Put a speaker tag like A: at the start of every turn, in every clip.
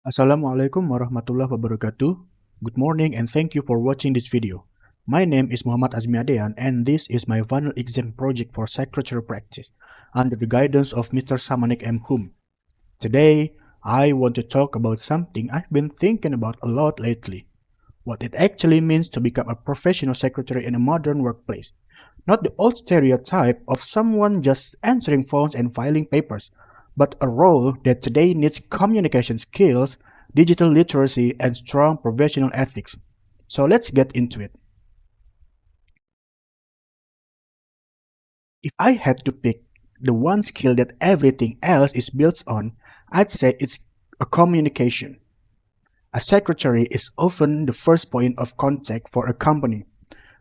A: Assalamualaikum warahmatullahi wabarakatuh. Good morning and thank you for watching this video. My name is M.Azmii Adean and this is my final exam project for secretary practice under the guidance of Mr. Samanik M. Hum. Today, I want to talk about something I've been thinking about a lot lately. What it actually means to become a professional secretary in a modern workplace. Not the old stereotype of someone just answering phones and filing papers, but a role that today needs communication skills, digital literacy, and strong professional ethics. So let's get into it. If I had to pick the one skill that everything else is built on, I'd say it's a communication. A secretary is often the first point of contact for a company,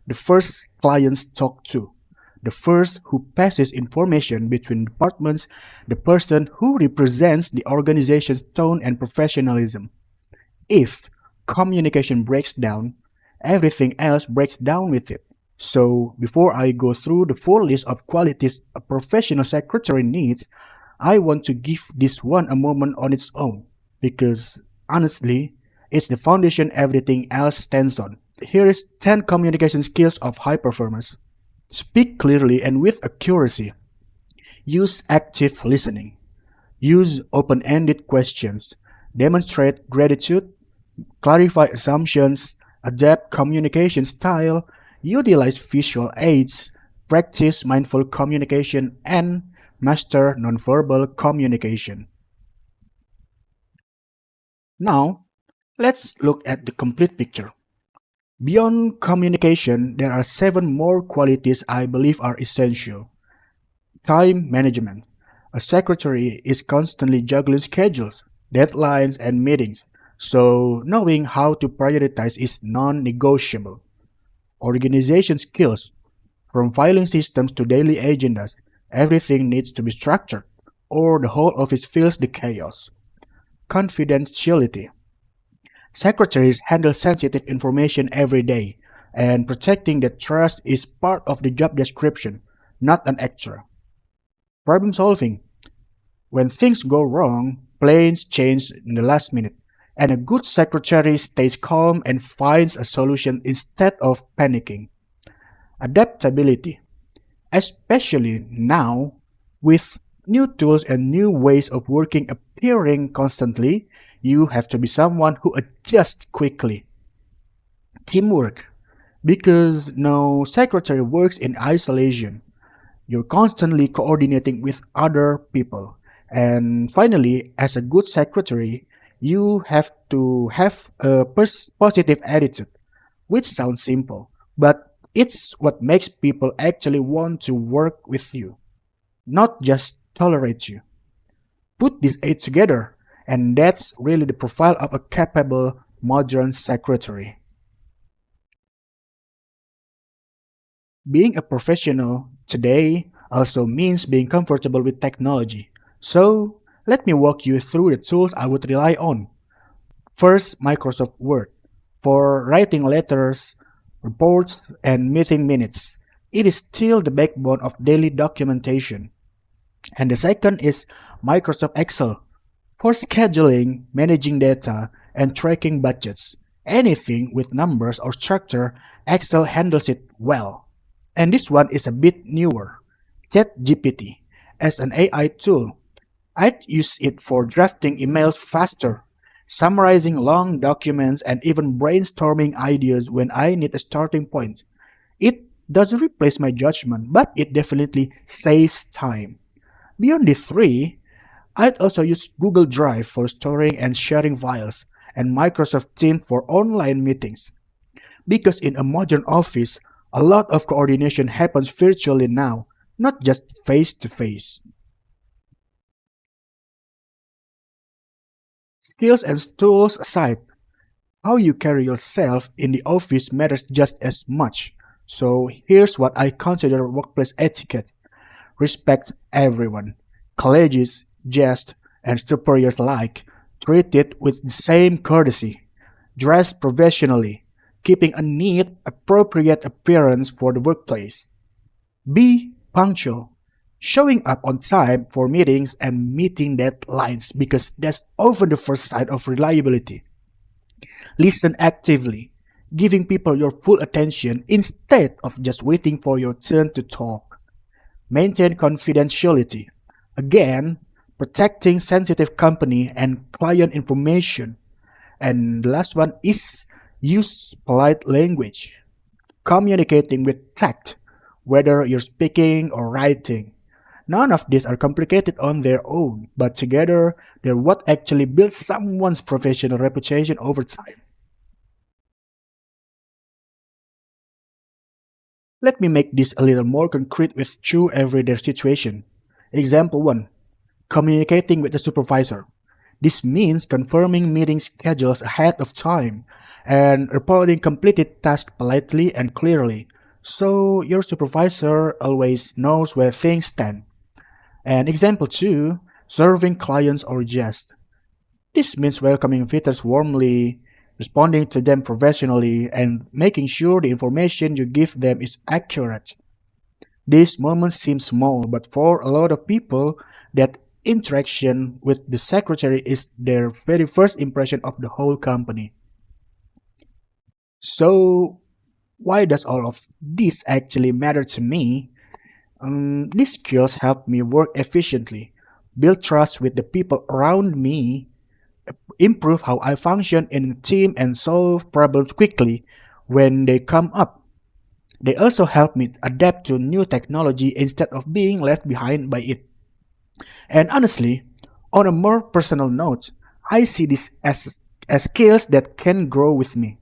A: the first clients talk to, the first who passes information between departments, the person who represents the organization's tone and professionalism. If communication breaks down, everything else breaks down with it. So, before I go through the full list of qualities a professional secretary needs, I want to give this one a moment on its own because, honestly, it's the foundation everything else stands on. Here is 10 communication skills of high performers. Speak clearly and with accuracy. Use active listening. Use open-ended questions. Demonstrate gratitude. Clarify assumptions. Adapt communication style. Utilize visual aids. Practice mindful communication and master nonverbal communication. Now, let's look at the complete picture. Beyond communication, there are 7 more qualities I believe are essential. Time management. A secretary is constantly juggling schedules, deadlines, and meetings, so knowing how to prioritize is non-negotiable. Organization skills. From filing systems to daily agendas, everything needs to be structured, or the whole office feels the chaos. Confidentiality. Secretaries handle sensitive information every day, and protecting that trust is part of the job description, not an extra. Problem solving. When things go wrong, plans change in the last minute, and a good secretary stays calm and finds a solution instead of panicking. Adaptability. Especially now, with new tools and new ways of working appearing constantly, you have to be someone who adjusts quickly. Teamwork. Because no secretary works in isolation. You're constantly coordinating with other people. And finally, as a good secretary, you have to have a positive attitude, which sounds simple, but it's what makes people actually want to work with you, not just tolerate you. Put these 8 together, and that's really the profile of a capable modern secretary. Being a professional today also means being comfortable with technology. So, let me walk you through the tools I would rely on. First, Microsoft Word. For writing letters, reports, and meeting minutes, it is still the backbone of daily documentation. And the second is Microsoft Excel. For scheduling, managing data, and tracking budgets, anything with numbers or structure, Excel handles it well. And this one is a bit newer, ChatGPT. As an AI tool, I'd use it for drafting emails faster, summarizing long documents, and even brainstorming ideas when I need a starting point. It doesn't replace my judgment, but it definitely saves time. Beyond the 3, I'd also use Google Drive for storing and sharing files, and Microsoft Teams for online meetings. Because in a modern office, a lot of coordination happens virtually now, not just face to face. Skills and tools aside, how you carry yourself in the office matters just as much. So here's what I consider workplace etiquette. Respect everyone. Colleagues, guests, and superiors alike. Treat it with the same courtesy. Dress professionally, keeping a neat, appropriate appearance for the workplace. Be punctual. Showing up on time for meetings and meeting deadlines because that's often the first sign of reliability. Listen actively, giving people your full attention instead of just waiting for your turn to talk. Maintain confidentiality. Again, protecting sensitive company and client information. And the last one is use polite language. Communicating with tact, whether you're speaking or writing. None of these are complicated on their own, but together they're what actually builds someone's professional reputation over time. Let me make this a little more concrete with two everyday situations. Example 1. Communicating with the supervisor. This means confirming meeting schedules ahead of time and reporting completed tasks politely and clearly so your supervisor always knows where things stand. And example 2, serving clients or guests. This means welcoming visitors warmly, responding to them professionally, and making sure the information you give them is accurate. These moments seem small, but for a lot of people, that interaction with the secretary is their very first impression of the whole company. So, why does all of this actually matter to me? These skills help me work efficiently, build trust with the people around me, improve how I function in a team, and solve problems quickly when they come up. They also help me adapt to new technology instead of being left behind by it. And honestly, on a more personal note, I see this as skills that can grow with me.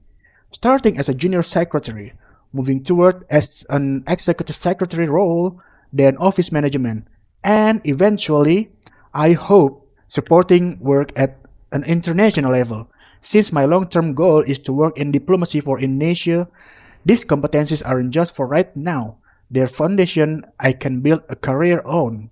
A: Starting as a junior secretary, moving toward as an executive secretary role, then office management, and eventually, I hope, supporting work at an international level. Since my long-term goal is to work in diplomacy for Indonesia, these competencies aren't just for right now. They're foundation I can build a career on.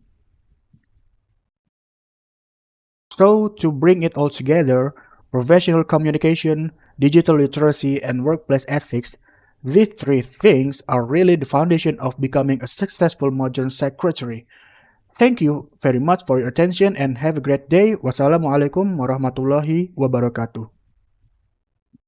A: So, to bring it all together, professional communication, digital literacy, and workplace ethics, these three things are really the foundation of becoming a successful modern secretary. Thank you very much for your attention and have a great day. Wassalamualaikum warahmatullahi wabarakatuh.